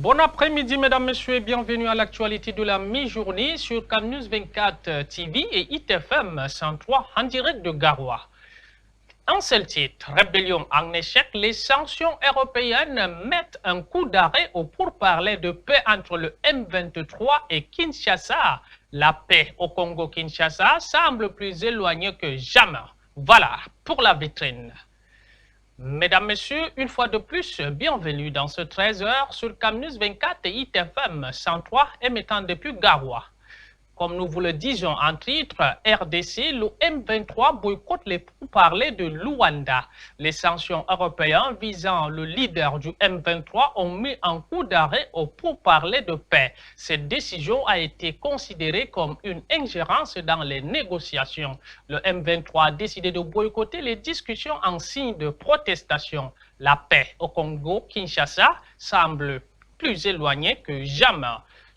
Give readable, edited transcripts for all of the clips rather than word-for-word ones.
Bon après-midi, mesdames, messieurs, et bienvenue à l'actualité de la mi-journée sur Cannews 24 TV et ITFM 103 en direct de Garoua. Un seul titre, rébellion en échec, les sanctions européennes mettent un coup d'arrêt au pourparlers de paix entre le M23 et Kinshasa. La paix au Congo-Kinshasa semble plus éloignée que jamais. Voilà pour la vitrine. Mesdames, Messieurs, une fois de plus, bienvenue dans ce 13h sur Cannews 24 et ITFM 103 émettant depuis Garoua. Comme nous vous le disions en titre, RDC, le M23 boycotte les pourparlers de Luanda. Les sanctions européennes visant le leader du M23 ont mis un coup d'arrêt aux pourparlers de paix. Cette décision a été considérée comme une ingérence dans les négociations. Le M23 a décidé de boycotter les discussions en signe de protestation. La paix au Congo-Kinshasa semble plus éloignée que jamais.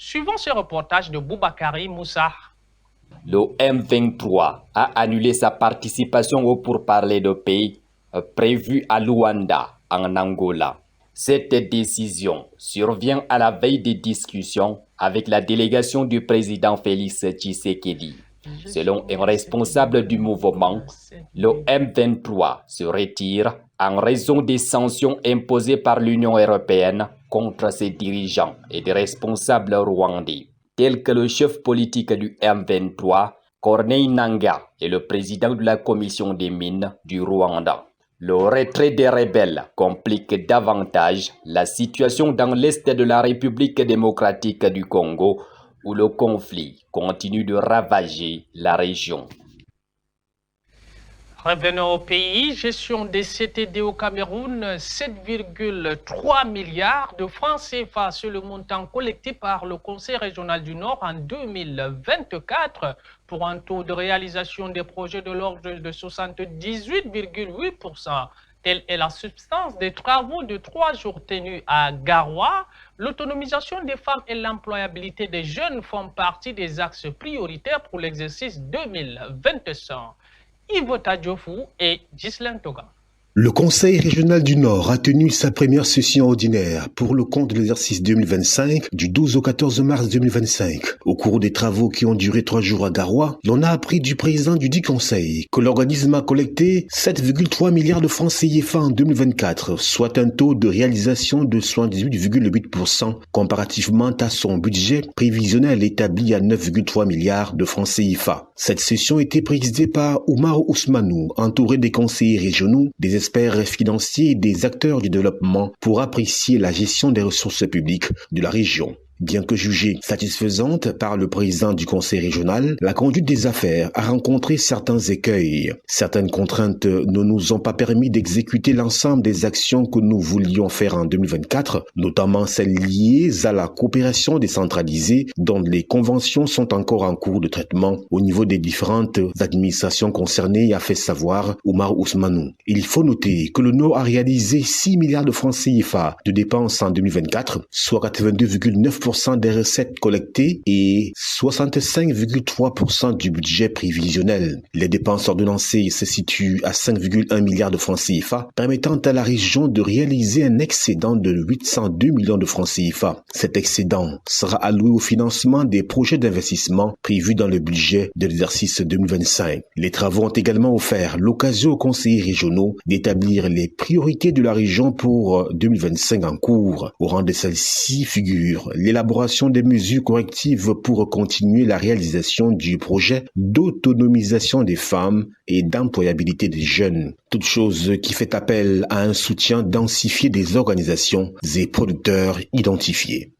Suivons ce reportage de Boubakari Moussa. Le M23 a annulé sa participation au pourparlers de paix prévu à Luanda, en Angola. Cette décision survient à la veille des discussions avec la délégation du président Félix Tshisekedi. Selon un responsable du mouvement, le M23 se retire en raison des sanctions imposées par l'Union européenne contre ses dirigeants et des responsables rwandais, tels que le chef politique du M23, Corneille Nangaa, et le président de la commission des mines du Rwanda. Le retrait des rebelles complique davantage la situation dans l'est de la République démocratique du Congo, où le conflit continue de ravager la région. Revenons au pays, gestion des CTD au Cameroun, 7,3 milliards de francs CFA sur le montant collecté par le Conseil régional du Nord en 2024 pour un taux de réalisation des projets de l'ordre de 78,8%. Telle est la substance des travaux de 3 jours tenus à Garoua. L'autonomisation des femmes et l'employabilité des jeunes font partie des axes prioritaires pour l'exercice 2025. Yves Tadjofou et Ghislain Toga. Le Conseil régional du Nord a tenu sa première session ordinaire pour le compte de l'exercice 2025 du 12 au 14 mars 2025. Au cours des travaux qui ont duré 3 jours à Garoua, l'on a appris du président du dit conseil que l'organisme a collecté 7,3 milliards de francs CFA en 2024, soit un taux de réalisation de 78,8% comparativement à son budget prévisionnel établi à 9,3 milliards de francs CFA. Cette session était présidée par Oumar Ousmanou, entouré des conseillers régionaux, des experts financiers et des acteurs du développement pour apprécier la gestion des ressources publiques de la région. Bien que jugée satisfaisante par le président du conseil régional, la conduite des affaires a rencontré certains écueils. Certaines contraintes ne nous ont pas permis d'exécuter l'ensemble des actions que nous voulions faire en 2024, notamment celles liées à la coopération décentralisée dont les conventions sont encore en cours de traitement au niveau des différentes administrations concernées, a fait savoir Oumar Ousmanou. Il faut noter que le Nord a réalisé 6 milliards de francs CFA de dépenses en 2024, soit 82,9% des recettes collectées et 65,3% du budget prévisionnel. Les dépenses ordonnancées se situent à 5,1 milliards de francs CFA, permettant à la région de réaliser un excédent de 802 millions de francs CFA. Cet excédent sera alloué au financement des projets d'investissement prévus dans le budget de l'exercice 2025. Les travaux ont également offert l'occasion aux conseillers régionaux d'établir les priorités de la région pour 2025 en cours. Au rang de celles-ci figure l'élaboration des mesures correctives pour continuer la réalisation du projet d'autonomisation des femmes et d'employabilité des jeunes. Toute chose qui fait appel à un soutien densifié des organisations et producteurs identifiés.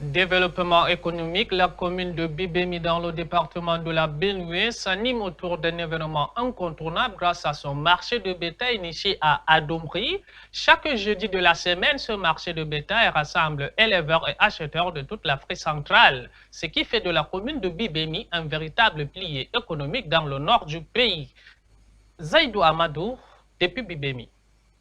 Développement économique, la commune de Bibemi dans le département de la Benue s'anime autour d'un événement incontournable grâce à son marché de bétail initié à Adomri. Chaque jeudi de la semaine, ce marché de bétail rassemble éleveurs et acheteurs de toute l'Afrique centrale, ce qui fait de la commune de Bibemi un véritable pilier économique dans le nord du pays. Zaïdou Amadou, depuis Bibemi.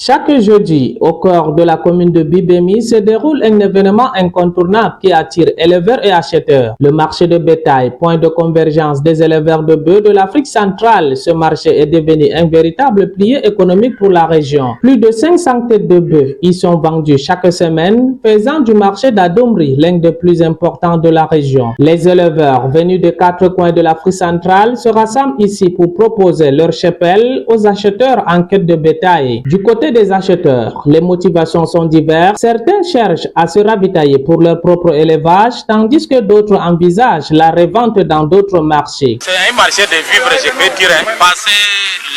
Chaque jeudi, au cœur de la commune de Bibemi, se déroule un événement incontournable qui attire éleveurs et acheteurs. Le marché de bétail, point de convergence des éleveurs de bœufs de l'Afrique centrale. Ce marché est devenu un véritable pilier économique pour la région. Plus de 500 têtes de bœufs y sont vendues chaque semaine, faisant du marché d'Adomri l'un des plus importants de la région. Les éleveurs venus des 4 coins de l'Afrique centrale se rassemblent ici pour proposer leur cheptel aux acheteurs en quête de bétail. Du côté des acheteurs, les motivations sont diverses. Certains cherchent à se ravitailler pour leur propre élevage, tandis que d'autres envisagent la revente dans d'autres marchés. C'est un marché de vivre, je peux dire, passer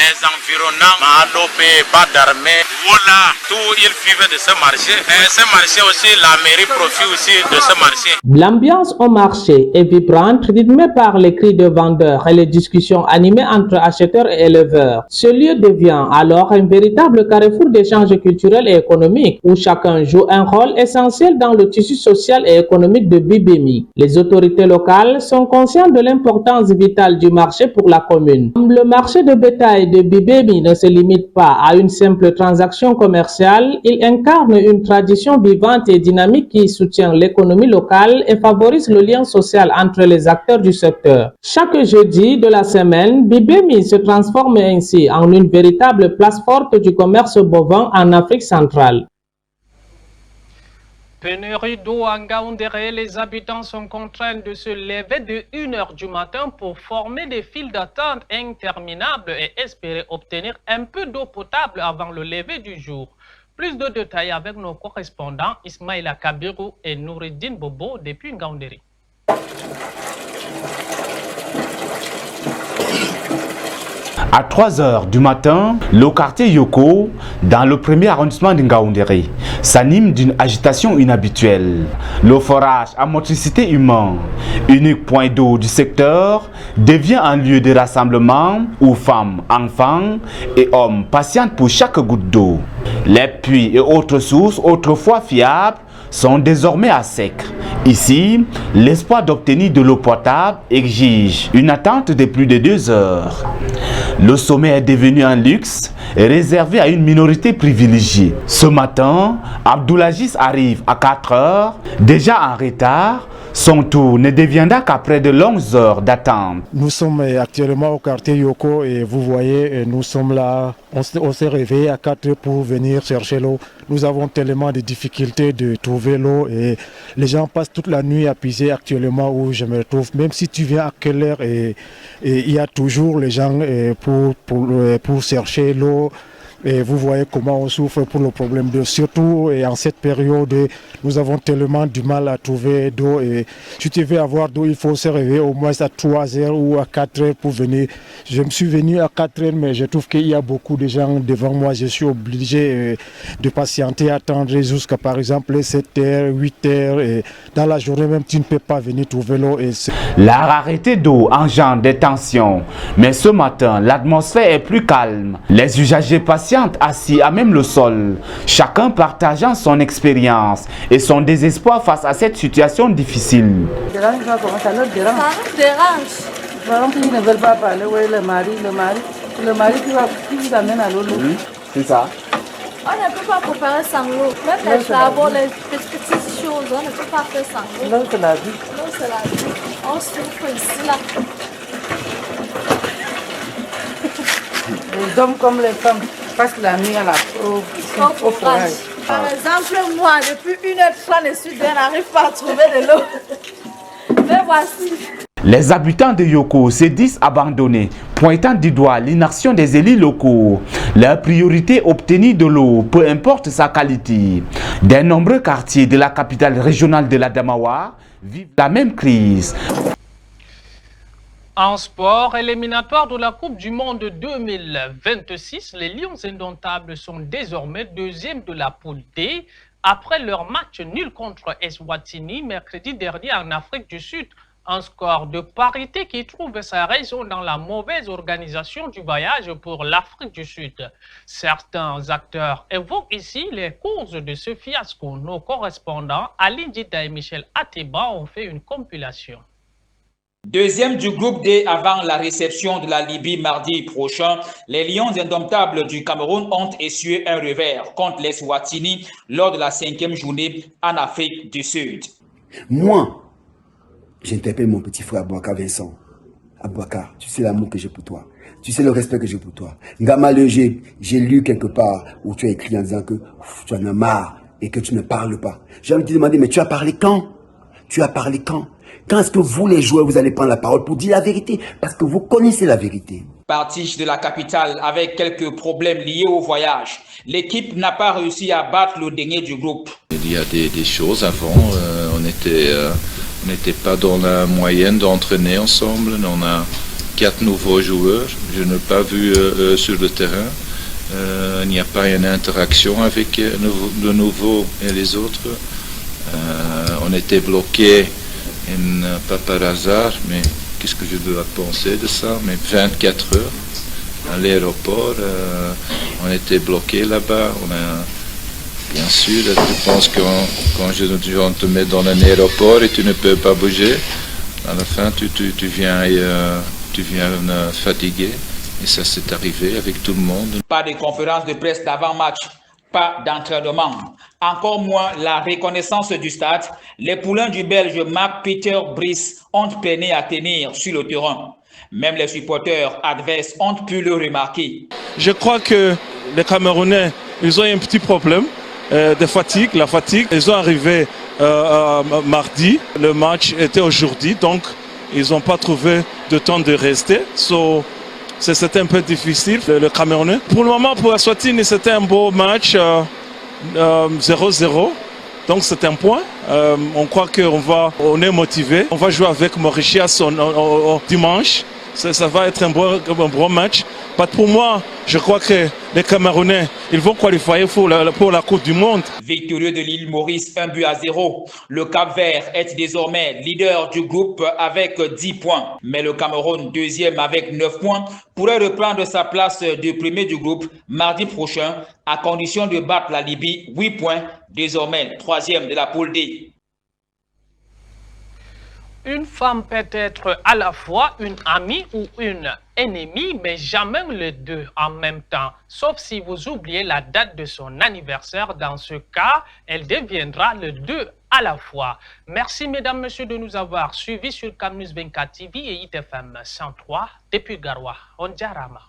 les environnants, Malopé, Badarmé, voilà, tout ils vivent de ce marché. Et ce marché aussi, la mairie profite aussi de ce marché. L'ambiance au marché est vibrante, rythmée par les cris de vendeurs et les discussions animées entre acheteurs et éleveurs. Ce lieu devient alors un véritable carrefour d'échanges culturels et économiques où chacun joue un rôle essentiel dans le tissu social et économique de Bibemi. Les autorités locales sont conscientes de l'importance vitale du marché pour la commune. Le marché de bétail de Bibemi ne se limite pas à une simple transaction commerciale, il incarne une tradition vivante et dynamique qui soutient l'économie locale et favorise le lien social entre les acteurs du secteur. Chaque jeudi de la semaine, Bibemi se transforme ainsi en une véritable place forte du commerce bovin en Afrique centrale. Pénurie d'eau à Ngaoundéré, les habitants sont contraints de se lever de 1 h du matin pour former des files d'attente interminables et espérer obtenir un peu d'eau potable avant le lever du jour. Plus de détails avec nos correspondants Ismaïla Kabirou et Noureddine Bobo depuis Ngaoundéré. À 3 h du matin, le quartier Yoko, dans le premier arrondissement de Ngaoundéré, s'anime d'une agitation inhabituelle. Le forage à motricité humaine, unique point d'eau du secteur, devient un lieu de rassemblement où femmes, enfants et hommes patientent pour chaque goutte d'eau. Les puits et autres sources autrefois fiables sont désormais à sec. Ici, l'espoir d'obtenir de l'eau potable exige une attente de plus de 2 heures. Le sommet est devenu un luxe réservé à une minorité privilégiée. Ce matin, Abdoulaziz arrive à 4 heures, déjà en retard. Son tour ne deviendra qu'après de longues heures d'attente. Nous sommes actuellement au quartier Yoko et vous voyez, nous sommes là, on s'est réveillé à 4 heures pour venir chercher l'eau. Nous avons tellement de difficultés de trouver l'eau et les gens passent toute la nuit à puiser actuellement où je me trouve. Même si tu viens à quelle heure, et il y a toujours les gens pour chercher l'eau. Et vous voyez comment on souffre pour le problème d'eau. Surtout et en cette période, nous avons tellement du mal à trouver d'eau. Et si tu veux avoir d'eau, il faut se réveiller au moins à 3 heures ou à 4 heures pour venir. Je me suis venu à 4 heures, mais je trouve qu'il y a beaucoup de gens devant moi. Je suis obligé de patienter, attendre jusqu'à par exemple 7 heures, 8 heures. Et dans la journée même, tu ne peux pas venir trouver l'eau. La rareté d'eau engendre des tensions. Mais ce matin, l'atmosphère est plus calme. Les usagers patients assis à même le sol, chacun partageant son expérience et son désespoir face à cette situation difficile. Ça nous dérange. Ils ne veulent pas parler, oui, le mari qui vous amène à l'eau. C'est ça. On ne peut pas préparer sans l'eau. Même les travaux, les petites choses, on ne peut pas faire sans l'eau. L'eau, c'est la vie. L'eau, c'est la vie. On souffre ici, là. Les hommes comme les femmes passent la nuit au forage. Par exemple, moi, depuis 1 h 30, je suis je n'arrive pas à trouver de l'eau. Mais voici. Les habitants de Yoko se disent abandonnés, pointant du doigt l'inaction des élus locaux. Leur priorité, obtenir de l'eau, peu importe sa qualité. De nombreux quartiers de la capitale régionale de l'Adamawa vivent la même crise. En sport, éliminatoire de la Coupe du Monde 2026, les Lions indomptables sont désormais deuxièmes de la poule D après leur match nul contre Eswatini mercredi dernier en Afrique du Sud. Un score de parité qui trouve sa raison dans la mauvaise organisation du voyage pour l'Afrique du Sud. Certains acteurs évoquent ici les causes de ce fiasco. Nos correspondants Aline Dida et Michel Ateba ont fait une compilation. Deuxième du groupe D avant la réception de la Libye mardi prochain, les Lions indomptables du Cameroun ont essuyé un revers contre les Swatini lors de la 5e journée en Afrique du Sud. Moi, j'interpelle mon petit frère Abouaka Vincent. Abouaka, tu sais l'amour que j'ai pour toi. Tu sais le respect que j'ai pour toi. Ngamale, j'ai lu quelque part où tu as écrit en disant que tu en as marre et que tu ne parles pas. J'ai envie de te demander, mais tu as parlé quand? Tu as parlé quand? Quand est-ce que vous, les joueurs, vous allez prendre la parole pour dire la vérité? Parce que vous connaissez la vérité. Parti de la capitale avec quelques problèmes liés au voyage, l'équipe n'a pas réussi à battre le dernier du groupe. Il y a des choses avant, on n'était pas dans la moyenne d'entraîner ensemble. On a 4 nouveaux joueurs, je n'ai pas vu sur le terrain. Il n'y a pas une interaction avec le nouveau et les autres. On était bloqués, pas par hasard, mais qu'est-ce que je dois penser de ça? Mais 24 heures à l'aéroport, on était bloqués là-bas. Bien sûr, je pense que quand on te met dans un aéroport et tu ne peux pas bouger, à la fin tu viens fatigué. Et ça s'est arrivé avec tout le monde. Pas de conférence de presse d'avant-match, pas d'entraînement. Encore moins la reconnaissance du stade. Les poulains du Belge Marc-Peter Brice ont peiné à tenir sur le terrain. Même les supporters adverses ont pu le remarquer. Je crois que les Camerounais, ils ont un petit problème de fatigue. La fatigue, ils sont arrivés mardi. Le match était aujourd'hui, donc ils n'ont pas trouvé de temps de rester. C'était un peu difficile, le Camerounais. Pour le moment, pour la Swatini, c'était un beau match, 0-0. Donc c'est un point. On croit qu'on est motivé. On va jouer avec Mauritius dimanche. Ça va être un bon match. Pour moi, je crois que les Camerounais, ils vont qualifier pour la Coupe du Monde. Victorieux de l'île Maurice, 1-0. Le Cap-Vert est désormais leader du groupe avec 10 points. Mais le Cameroun, deuxième avec 9 points, pourrait reprendre sa place de premier du groupe mardi prochain à condition de battre la Libye, 8 points, désormais troisième de la poule D. Une femme peut être à la fois une amie ou une ennemie, mais jamais les deux en même temps. Sauf si vous oubliez la date de son anniversaire. Dans ce cas, elle deviendra les deux à la fois. Merci, mesdames, messieurs, de nous avoir suivis sur Camnews 24 TV et ITFM 103 depuis Garoua. On jarama.